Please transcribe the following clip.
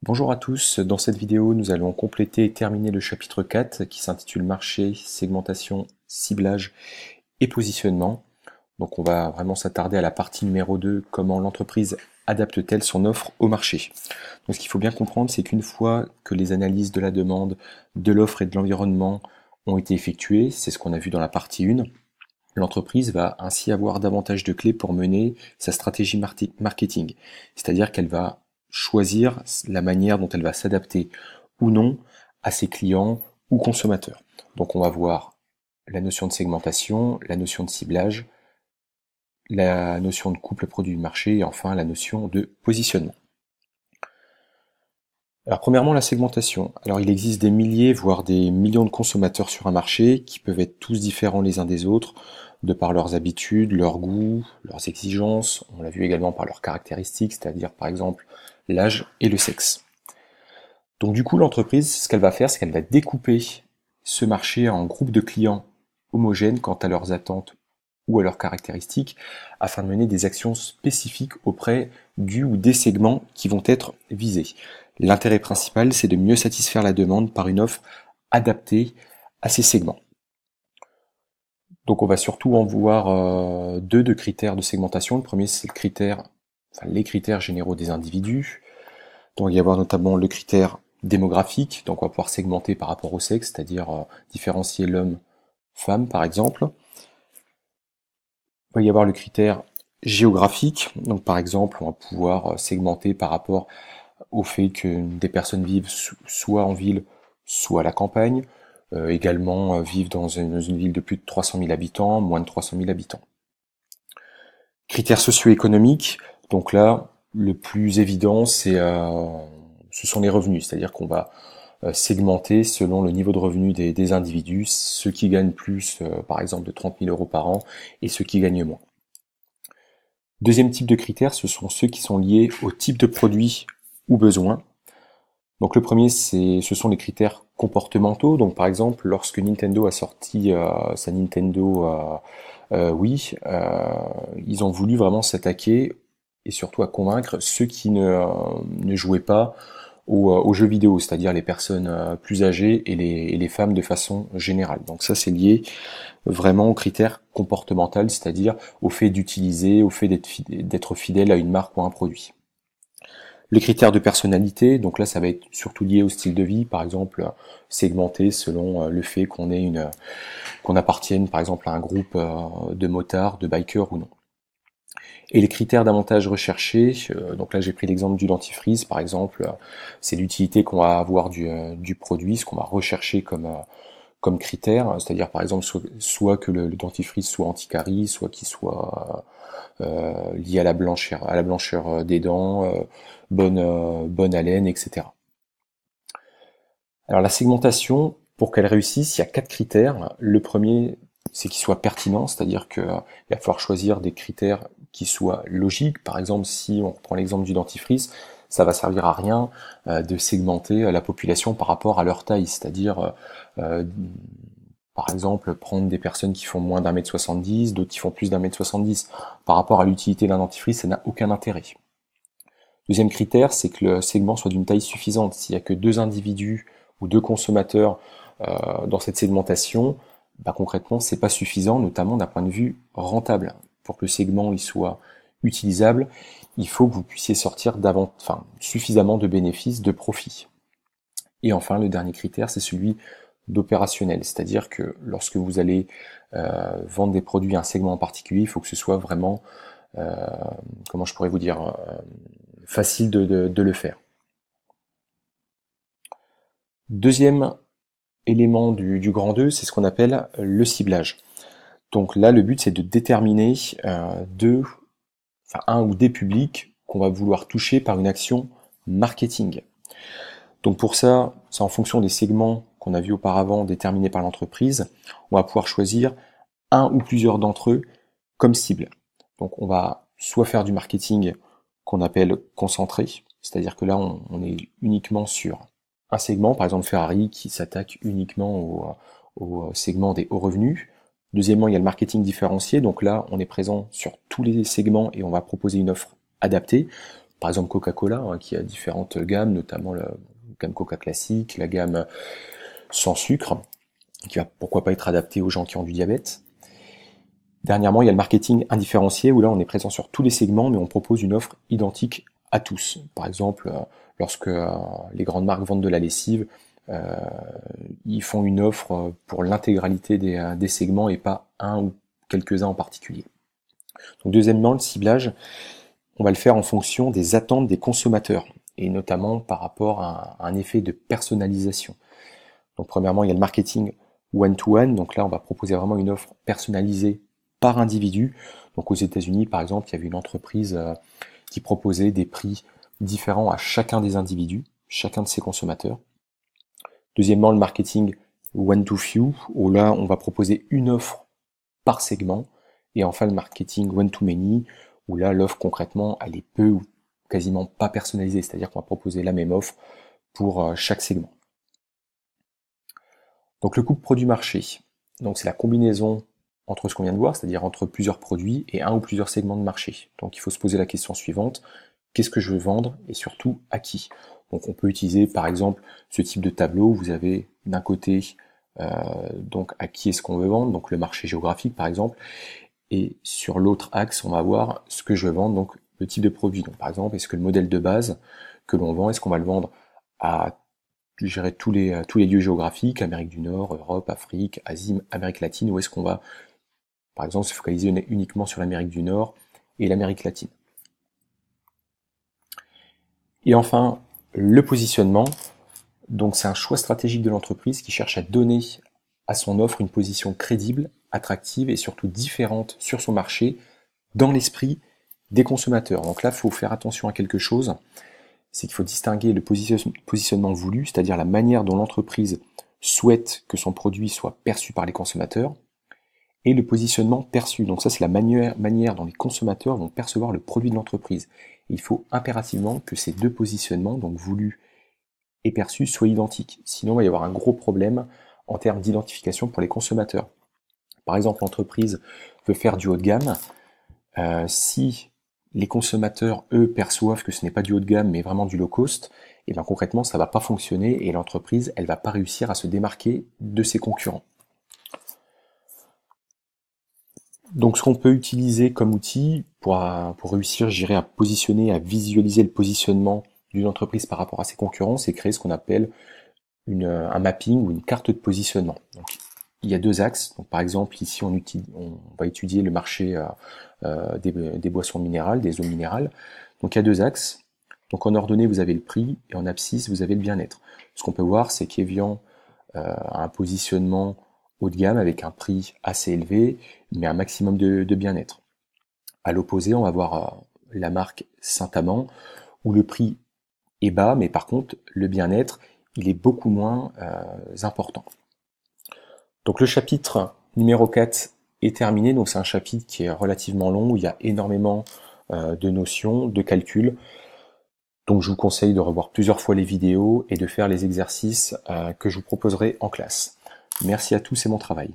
Bonjour à tous, dans cette vidéo nous allons compléter et terminer le chapitre 4 qui s'intitule Marché, segmentation, ciblage et positionnement. Donc on va vraiment s'attarder à la partie numéro 2, comment l'entreprise adapte-t-elle son offre au marché. Donc ce qu'il faut bien comprendre, c'est qu'une fois que les analyses de la demande, de l'offre et de l'environnement ont été effectuées, c'est ce qu'on a vu dans la partie 1, l'entreprise va ainsi avoir davantage de clés pour mener sa stratégie marketing. C'est-à-dire qu'elle va choisir la manière dont elle va s'adapter ou non à ses clients ou consommateurs. Donc on va voir la notion de segmentation, la notion de ciblage, la notion de couple produit-marché et enfin la notion de positionnement. Alors premièrement, la segmentation. Alors il existe des milliers, voire des millions de consommateurs sur un marché qui peuvent être tous différents les uns des autres, de par leurs habitudes, leurs goûts, leurs exigences. On l'a vu également par leurs caractéristiques, c'est-à-dire par exemple l'âge et le sexe. Donc du coup, l'entreprise, ce qu'elle va faire, c'est qu'elle va découper ce marché en groupes de clients homogènes quant à leurs attentes ou à leurs caractéristiques, afin de mener des actions spécifiques auprès du ou des segments qui vont être visés. L'intérêt principal, c'est de mieux satisfaire la demande par une offre adaptée à ces segments. Donc on va surtout en voir deux de critères de segmentation. Le premier, c'est les critères généraux des individus. Donc il va y avoir notamment le critère démographique, donc on va pouvoir segmenter par rapport au sexe, c'est-à-dire différencier l'homme-femme par exemple. Il va y avoir le critère géographique, donc par exemple on va pouvoir segmenter par rapport au fait que des personnes vivent soit en ville, soit à la campagne, également vivent dans une ville de plus de 300 000 habitants, moins de 300 000 habitants. Critères socio-économiques, donc là, le plus évident, ce sont les revenus, c'est-à-dire qu'on va segmenter selon le niveau de revenu des individus, ceux qui gagnent plus, par exemple, de 30 000 euros par an, et ceux qui gagnent moins. Deuxième type de critères, ce sont ceux qui sont liés au type de produit ou besoin. Donc le premier, ce sont les critères comportementaux. Donc par exemple, lorsque Nintendo a sorti sa Nintendo Wii, ils ont voulu vraiment s'attaquer et surtout à convaincre ceux qui ne jouaient pas aux jeux vidéo, c'est-à-dire les personnes plus âgées et les femmes de façon générale. Donc ça, c'est lié vraiment au critère comportemental, c'est-à-dire au fait d'utiliser, au fait d'être fidèle à une marque ou à un produit. Les critères de personnalité, donc là ça va être surtout lié au style de vie, par exemple segmenté selon le fait qu'on appartienne par exemple à un groupe de motards, de bikers ou non. Et les critères davantage recherchés, donc là j'ai pris l'exemple du dentifrice par exemple, c'est l'utilité qu'on va avoir du produit, ce qu'on va rechercher comme critère, c'est-à-dire par exemple soit que le dentifrice soit anti-carie, soit qu'il soit lié à la blancheur des dents, bonne haleine, etc. Alors la segmentation, pour qu'elle réussisse, il y a 4 critères. Le premier, c'est qu'il soit pertinent, c'est-à-dire qu'il va falloir choisir des critères qui soient logiques. Par exemple, si on reprend l'exemple du dentifrice, ça va servir à rien de segmenter la population par rapport à leur taille, c'est-à-dire par exemple, prendre des personnes qui font moins d'1,70 m, d'autres qui font plus d'1,70 m. Par rapport à l'utilité d'un dentifrice, ça n'a aucun intérêt. Deuxième critère, c'est que le segment soit d'une taille suffisante. S'il n'y a que deux individus ou deux consommateurs dans cette segmentation, bah, concrètement, c'est pas suffisant, notamment d'un point de vue rentable. Pour que le segment il soit utilisable, il faut que vous puissiez sortir suffisamment de bénéfices, de profits. Et enfin, le dernier critère, c'est celui d'opérationnel, c'est-à-dire que lorsque vous allez vendre des produits à un segment en particulier, il faut que ce soit vraiment, comment je pourrais vous dire, facile de le faire. Deuxième élément du grand 2, c'est ce qu'on appelle le ciblage. Donc là, le but, c'est de déterminer un ou des publics qu'on va vouloir toucher par une action marketing. Donc pour ça, c'est en fonction des segments qu'on a vus auparavant déterminés par l'entreprise, on va pouvoir choisir un ou plusieurs d'entre eux comme cible. Donc on va soit faire du marketing qu'on appelle concentré, c'est-à-dire que là on est uniquement sur un segment, par exemple Ferrari qui s'attaque uniquement au segment des hauts revenus. Deuxièmement, il y a le marketing différencié, donc là on est présent sur tous les segments et on va proposer une offre adaptée. par exemple Coca-Cola, hein, qui a différentes gammes, notamment la gamme Coca classique, la gamme sans sucre, qui va pourquoi pas être adaptée aux gens qui ont du diabète. Dernièrement, il y a le marketing indifférencié, où là on est présent sur tous les segments, mais on propose une offre identique à tous. Par exemple, lorsque les grandes marques vendent de la lessive, ils font une offre pour l'intégralité des segments et pas un ou quelques-uns en particulier. Donc deuxièmement, le ciblage, on va le faire en fonction des attentes des consommateurs, et notamment par rapport à un effet de personnalisation. Donc premièrement, il y a le marketing one-to-one, donc là on va proposer vraiment une offre personnalisée par individu. Donc aux États-Unis, par exemple, il y avait une entreprise qui proposait des prix différents à chacun des individus, chacun de ses consommateurs. Deuxièmement, le marketing one-to-few, où là on va proposer une offre par segment. Et enfin le marketing one-to-many, où là l'offre concrètement elle est peu ou quasiment pas personnalisée, c'est-à-dire qu'on va proposer la même offre pour chaque segment. Donc le coût produit marché, donc c'est la combinaison entre ce qu'on vient de voir, c'est-à-dire entre plusieurs produits et un ou plusieurs segments de marché. Donc il faut se poser la question suivante, qu'est-ce que je veux vendre et surtout à qui? Donc on peut utiliser par exemple ce type de tableau où vous avez d'un côté donc à qui est-ce qu'on veut vendre, donc le marché géographique par exemple, et sur l'autre axe on va voir ce que je veux vendre, donc le type de produit. Donc par exemple, est-ce que le modèle de base que l'on vend, est-ce qu'on va le vendre à gérer tous les lieux géographiques, Amérique du Nord, Europe, Afrique, Asie, Amérique latine, ou est-ce qu'on va, par exemple, se focaliser uniquement sur l'Amérique du Nord et l'Amérique latine. Et enfin, le positionnement. Donc c'est un choix stratégique de l'entreprise qui cherche à donner à son offre une position crédible, attractive et surtout différente sur son marché, dans l'esprit des consommateurs. Donc là, il faut faire attention à quelque chose, c'est qu'il faut distinguer le positionnement voulu, c'est-à-dire la manière dont l'entreprise souhaite que son produit soit perçu par les consommateurs, et le positionnement perçu. Donc ça, c'est la manière dont les consommateurs vont percevoir le produit de l'entreprise. Il faut impérativement que ces deux positionnements, donc voulu et perçu, soient identiques. Sinon, il va y avoir un gros problème en termes d'identification pour les consommateurs. Par exemple, l'entreprise veut faire du haut de gamme. Si les consommateurs, eux, perçoivent que ce n'est pas du haut de gamme, mais vraiment du low cost, et bien concrètement, ça ne va pas fonctionner et l'entreprise, elle ne va pas réussir à se démarquer de ses concurrents. Donc ce qu'on peut utiliser comme outil pour réussir, j'irai à positionner, à visualiser le positionnement d'une entreprise par rapport à ses concurrents, c'est créer ce qu'on appelle un mapping ou une carte de positionnement. Donc, il y a deux axes. Donc, par exemple, ici, on va étudier le marché des boissons minérales, des eaux minérales. Donc, il y a deux axes. Donc, en ordonnée, vous avez le prix et en abscisse, vous avez le bien-être. Ce qu'on peut voir, c'est qu'Evian a un positionnement haut de gamme avec un prix assez élevé, mais un maximum de bien-être. À l'opposé, on va voir la marque Saint-Amand, où le prix est bas, mais par contre, le bien-être, il est beaucoup moins important. Donc le chapitre numéro 4 est terminé, donc c'est un chapitre qui est relativement long, où il y a énormément de notions, de calculs. Donc je vous conseille de revoir plusieurs fois les vidéos et de faire les exercices que je vous proposerai en classe. Merci à tous, c'est mon travail.